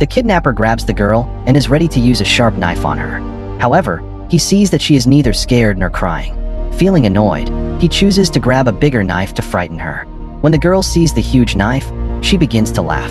The kidnapper grabs the girl and is ready to use a sharp knife on her. However, he sees that she is neither scared nor crying. Feeling annoyed, he chooses to grab a bigger knife to frighten her. When the girl sees the huge knife, she begins to laugh.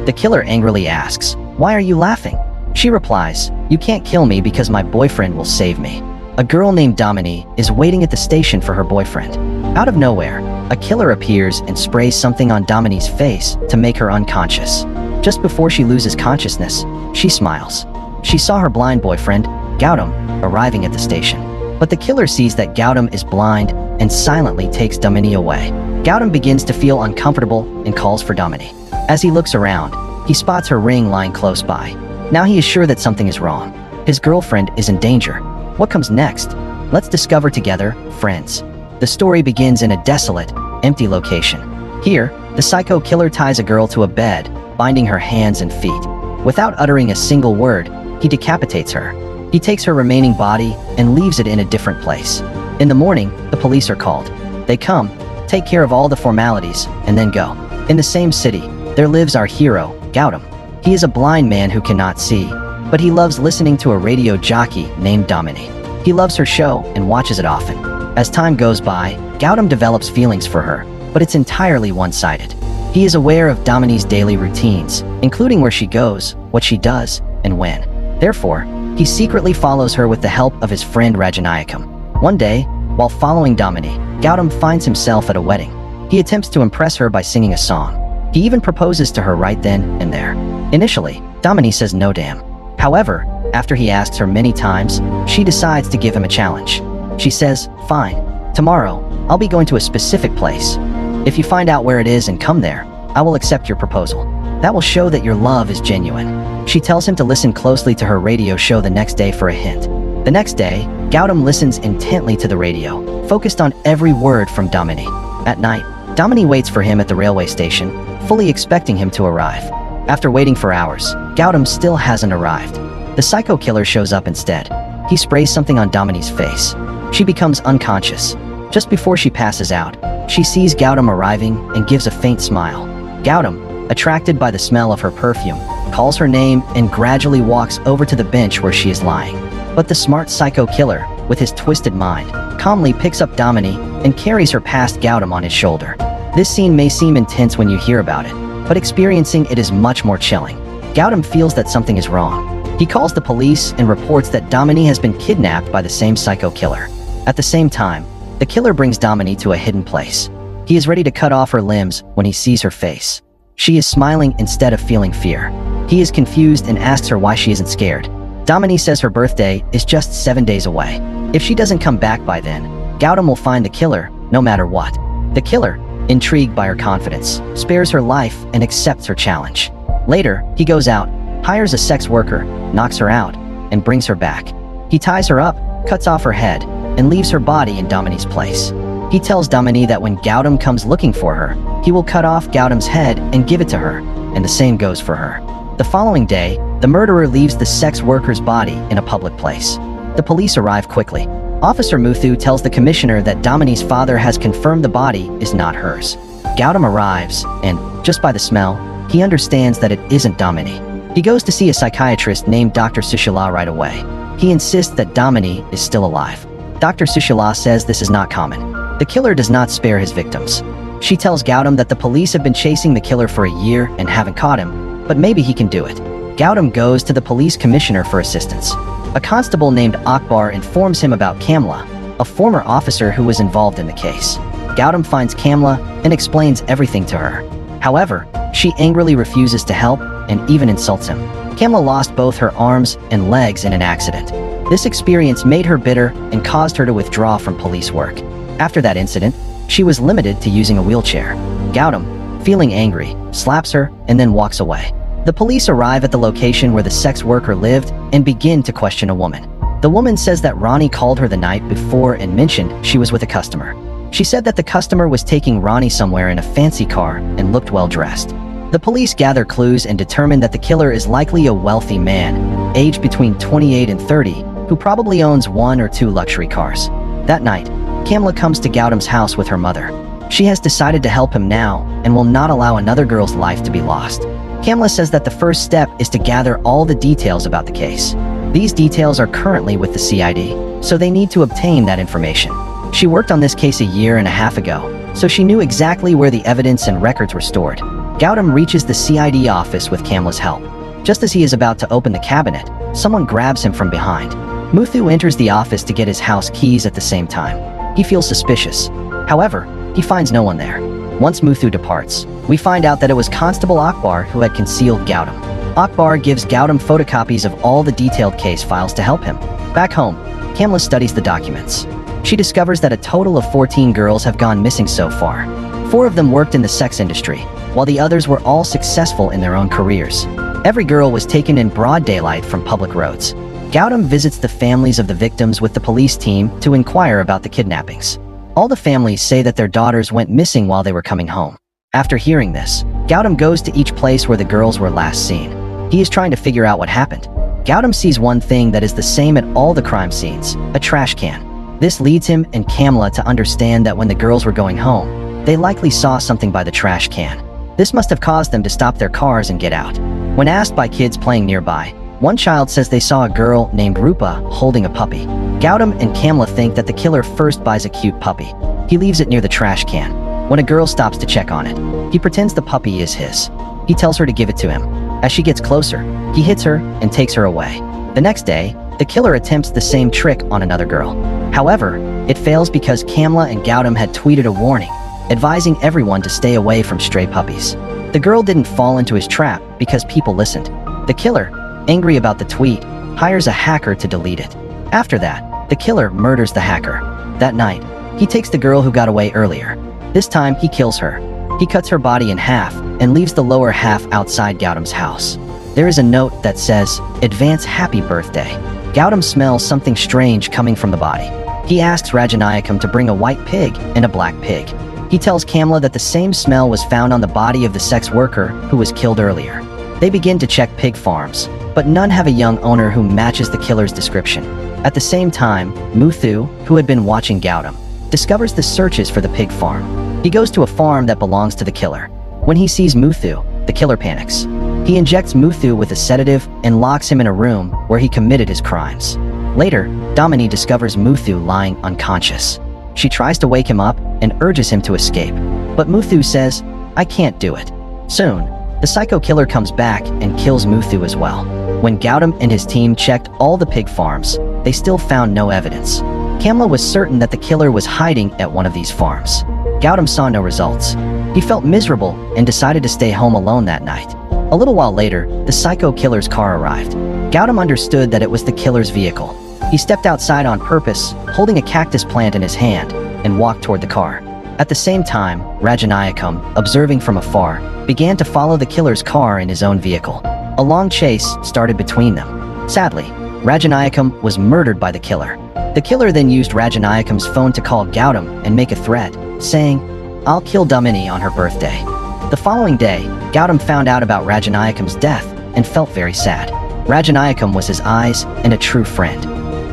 The killer angrily asks, "Why are you laughing?" She replies, "You can't kill me because my boyfriend will save me." A girl named Dominique is waiting at the station for her boyfriend. Out of nowhere, a killer appears and sprays something on Dominique's face to make her unconscious. Just before she loses consciousness, she smiles. She saw her blind boyfriend, Gautam, arriving at the station. But the killer sees that Gautam is blind and silently takes Dominique away. Gautam begins to feel uncomfortable and calls for Dominique. As he looks around, he spots her ring lying close by. Now he is sure that something is wrong. His girlfriend is in danger. What comes next? Let's discover together, friends. The story begins in a desolate, empty location. Here, the psycho killer ties a girl to a bed, binding her hands and feet. Without uttering a single word, he decapitates her. He takes her remaining body and leaves it in a different place. In the morning, the police are called. They come, take care of all the formalities, and then go. In the same city, there lives our hero, Gautam. He is a blind man who cannot see, but he loves listening to a radio jockey named Dominique. He loves her show and watches it often. As time goes by, Gautam develops feelings for her, but it's entirely one-sided. He is aware of Dominique's daily routines, including where she goes, what she does, and when. Therefore, he secretly follows her with the help of his friend Rajanayakam. One day, while following Dominique, Gautam finds himself at a wedding. He attempts to impress her by singing a song. He even proposes to her right then and there. Initially, Dominique says no damn. However, after he asks her many times, she decides to give him a challenge. She says, "Fine. Tomorrow, I'll be going to a specific place. If you find out where it is and come there, I will accept your proposal. That will show that your love is genuine." She tells him to listen closely to her radio show the next day for a hint. The next day, Gautam listens intently to the radio, focused on every word from Dominique. At night, Dominique waits for him at the railway station, fully expecting him to arrive. After waiting for hours, Gautam still hasn't arrived. The psycho killer shows up instead. He sprays something on Dominique's face. She becomes unconscious. Just before she passes out, she sees Gautam arriving and gives a faint smile. Gautam, attracted by the smell of her perfume, calls her name and gradually walks over to the bench where she is lying. But the smart psycho killer, with his twisted mind, calmly picks up Dominique and carries her past Gautam on his shoulder. This scene may seem intense when you hear about it, but experiencing it is much more chilling. Gautam feels that something is wrong. He calls the police and reports that Dominique has been kidnapped by the same psycho killer. At the same time, the killer brings Dominique to a hidden place. He is ready to cut off her limbs when he sees her face. She is smiling instead of feeling fear. He is confused and asks her why she isn't scared. Dominique says her birthday is just 7 days away. If she doesn't come back by then, Gautam will find the killer, no matter what. The killer, intrigued by her confidence, spares her life and accepts her challenge. Later, he goes out, hires a sex worker, knocks her out, and brings her back. He ties her up, cuts off her head, and leaves her body in Dominique's place. He tells Dominique that when Gautam comes looking for her, he will cut off Gautam's head and give it to her, and the same goes for her. The following day, the murderer leaves the sex worker's body in a public place. The police arrive quickly. Officer Muthu tells the commissioner that Dominique's father has confirmed the body is not hers. Gautam arrives, and, just by the smell, he understands that it isn't Dominique. He goes to see a psychiatrist named Dr. Sushila right away. He insists that Dominique is still alive. Dr. Sushila says this is not common. The killer does not spare his victims. She tells Gautam that the police have been chasing the killer for a year and haven't caught him, but maybe he can do it. Gautam goes to the police commissioner for assistance. A constable named Akbar informs him about Kamla, a former officer who was involved in the case. Gautam finds Kamla and explains everything to her. However, she angrily refuses to help and even insults him. Kamla lost both her arms and legs in an accident. This experience made her bitter and caused her to withdraw from police work. After that incident, she was limited to using a wheelchair. Gautam, feeling angry, slaps her and then walks away. The police arrive at the location where the sex worker lived and begin to question a woman. The woman says that Ronnie called her the night before and mentioned she was with a customer. She said that the customer was taking Ronnie somewhere in a fancy car and looked well dressed. The police gather clues and determine that the killer is likely a wealthy man, aged between 28 and 30, who probably owns 1 or 2 luxury cars. That night, Kamla comes to Gautam's house with her mother. She has decided to help him now and will not allow another girl's life to be lost. Kamala says that the first step is to gather all the details about the case. These details are currently with the CID, so they need to obtain that information. She worked on this case a year and a half ago, so she knew exactly where the evidence and records were stored. Gautam reaches the CID office with Kamala's help. Just as he is about to open the cabinet, someone grabs him from behind. Muthu enters the office to get his house keys at the same time. He feels suspicious. However, he finds no one there. Once Muthu departs, we find out that it was Constable Akbar who had concealed Gautam. Akbar gives Gautam photocopies of all the detailed case files to help him. Back home, Kamala studies the documents. She discovers that a total of 14 girls have gone missing so far. 4 of them worked in the sex industry, while the others were all successful in their own careers. Every girl was taken in broad daylight from public roads. Gautam visits the families of the victims with the police team to inquire about the kidnappings. All the families say that their daughters went missing while they were coming home. After hearing this, Gautam goes to each place where the girls were last seen. He is trying to figure out what happened. Gautam sees one thing that is the same at all the crime scenes: a trash can. This leads him and Kamala to understand that when the girls were going home, they likely saw something by the trash can. This must have caused them to stop their cars and get out. When asked by kids playing nearby, one child says they saw a girl named Rupa holding a puppy. Gautam and Kamala think that the killer first buys a cute puppy. He leaves it near the trash can. When a girl stops to check on it, he pretends the puppy is his. He tells her to give it to him. As she gets closer, he hits her and takes her away. The next day, the killer attempts the same trick on another girl. However, it fails because Kamala and Gautam had tweeted a warning, advising everyone to stay away from stray puppies. The girl didn't fall into his trap because people listened. The killer, angry about the tweet, hires a hacker to delete it. After that, the killer murders the hacker. That night, he takes the girl who got away earlier. This time, he kills her. He cuts her body in half and leaves the lower half outside Gautam's house. There is a note that says, "Advance happy birthday." Gautam smells something strange coming from the body. He asks Rajanayakam to bring a white pig and a black pig. He tells Kamala that the same smell was found on the body of the sex worker who was killed earlier. They begin to check pig farms, but none have a young owner who matches the killer's description. At the same time, Muthu, who had been watching Gautam, discovers the searches for the pig farm. He goes to a farm that belongs to the killer. When he sees Muthu, the killer panics. He injects Muthu with a sedative and locks him in a room where he committed his crimes. Later, Damini discovers Muthu lying unconscious. She tries to wake him up and urges him to escape, but Muthu says, "I can't do it." Soon, the psycho killer comes back and kills Muthu as well. When Gautam and his team checked all the pig farms, they still found no evidence. Kamala was certain that the killer was hiding at one of these farms. Gautam saw no results. He felt miserable and decided to stay home alone that night. A little while later, the psycho killer's car arrived. Gautam understood that it was the killer's vehicle. He stepped outside on purpose, holding a cactus plant in his hand, and walked toward the car. At the same time, Rajanayakam, observing from afar, began to follow the killer's car in his own vehicle. A long chase started between them. Sadly, Rajanayakam was murdered by the killer. The killer then used Rajanayakam's phone to call Gautam and make a threat, saying, "I'll kill Damini on her birthday." The following day, Gautam found out about Rajanayakam's death and felt very sad. Rajanayakam was his eyes and a true friend.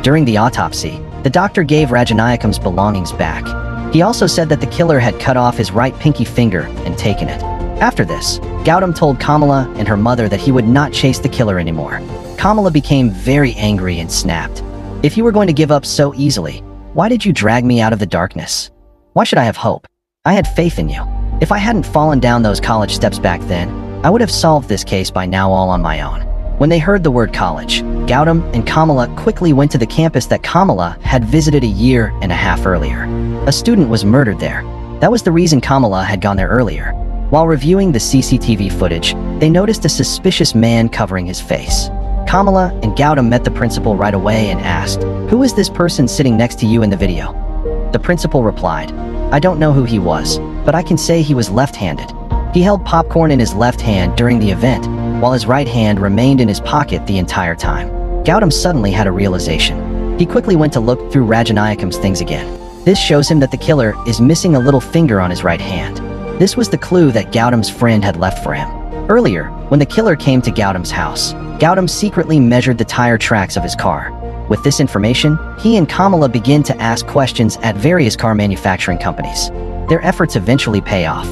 During the autopsy, the doctor gave Rajanayakam's belongings back. He also said that the killer had cut off his right pinky finger and taken it. After this, Gautam told Kamala and her mother that he would not chase the killer anymore. Kamala became very angry and snapped. "If you were going to give up so easily, why did you drag me out of the darkness? Why should I have hope? I had faith in you. If I hadn't fallen down those college steps back then, I would have solved this case by now all on my own." When they heard the word college, Gautam and Kamala quickly went to the campus that Kamala had visited a year and a half earlier. A student was murdered there. That was the reason Kamala had gone there earlier. While reviewing the CCTV footage, they noticed a suspicious man covering his face. Kamala and Gautam met the principal right away and asked, "Who is this person sitting next to you in the video?" The principal replied, "I don't know who he was, but I can say he was left-handed. He held popcorn in his left hand during the event, while his right hand remained in his pocket the entire time." Gautam suddenly had a realization. He quickly went to look through Rajanayakam's things again. This shows him that the killer is missing a little finger on his right hand. This was the clue that Gautam's friend had left for him. Earlier, when the killer came to Gautam's house, Gautam secretly measured the tire tracks of his car. With this information, he and Kamala begin to ask questions at various car manufacturing companies. Their efforts eventually pay off.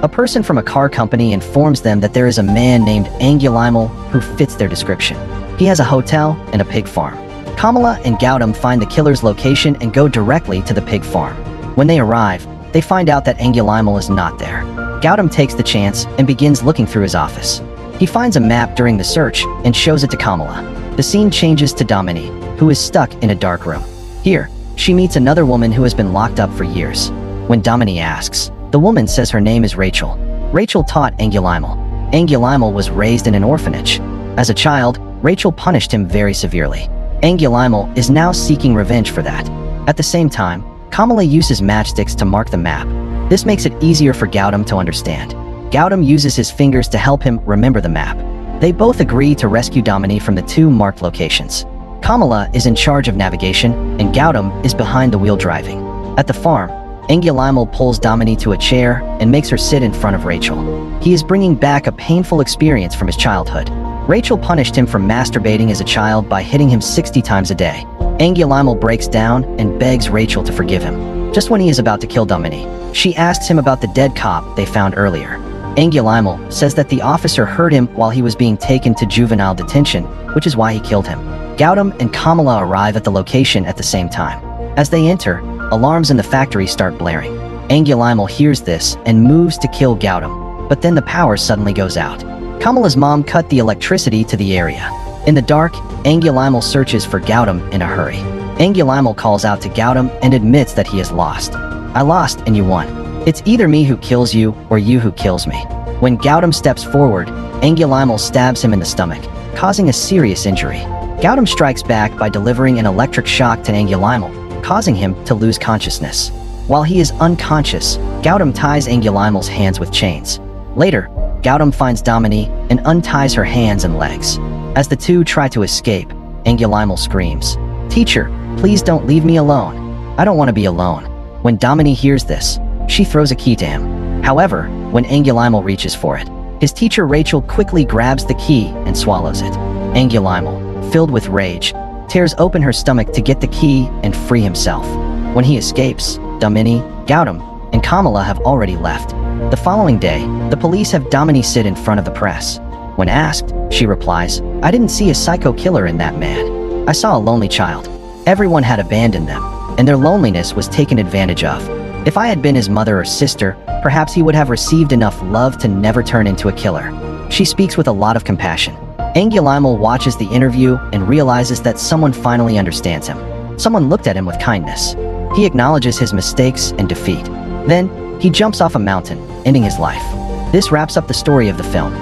A person from a car company informs them that there is a man named Angulimal who fits their description. He has a hotel and a pig farm. Kamala and Gautam find the killer's location and go directly to the pig farm. When they arrive, they find out that Angulimal is not there. Gautam takes the chance and begins looking through his office. He finds a map during the search and shows it to Kamala. The scene changes to Damini, who is stuck in a dark room. Here, she meets another woman who has been locked up for years. When Damini asks, the woman says her name is Rachel. Rachel taught Angulimal. Angulimal was raised in an orphanage. As a child, Rachel punished him very severely. Angulimal is now seeking revenge for that. At the same time, Kamala uses matchsticks to mark the map. This makes it easier for Gautam to understand. Gautam uses his fingers to help him remember the map. They both agree to rescue Damini from the two marked locations. Kamala is in charge of navigation, and Gautam is behind the wheel driving. At the farm, Angulimal pulls Damini to a chair and makes her sit in front of Rachel. He is bringing back a painful experience from his childhood. Rachel punished him for masturbating as a child by hitting him 60 times a day. Angulimal breaks down and begs Rachel to forgive him. Just when he is about to kill Damini, she asks him about the dead cop they found earlier. Angulimal says that the officer hurt him while he was being taken to juvenile detention, which is why he killed him. Gautam and Kamala arrive at the location at the same time. As they enter, alarms in the factory start blaring. Angulimal hears this and moves to kill Gautam, but then the power suddenly goes out. Kamala's mom cut the electricity to the area. In the dark, Angulimal searches for Gautam in a hurry. Angulimal calls out to Gautam and admits that he has lost. I lost and you won. It's either me who kills you or you who kills me. When Gautam steps forward, Angulimal stabs him in the stomach, causing a serious injury. Gautam strikes back by delivering an electric shock to Angulimal, causing him to lose consciousness. While he is unconscious, Gautam ties Angulimal's hands with chains. Later, Gautam finds Damini and unties her hands and legs. As the two try to escape, Angulimal screams, "Teacher, please don't leave me alone. I don't want to be alone." When Damini hears this, she throws a key to him. However, when Angulimal reaches for it, his teacher Rachel quickly grabs the key and swallows it. Angulimal, filled with rage, tears open her stomach to get the key and free himself. When he escapes, Damini, Gautam, and Kamala have already left. The following day, the police have Damini sit in front of the press. When asked, she replies, "I didn't see a psycho killer in that man. I saw a lonely child. Everyone had abandoned them, and their loneliness was taken advantage of. If I had been his mother or sister, perhaps he would have received enough love to never turn into a killer." She speaks with a lot of compassion. Angulimal watches the interview and realizes that someone finally understands him. Someone looked at him with kindness. He acknowledges his mistakes and defeat. Then, he jumps off a mountain, ending his life. This wraps up the story of the film.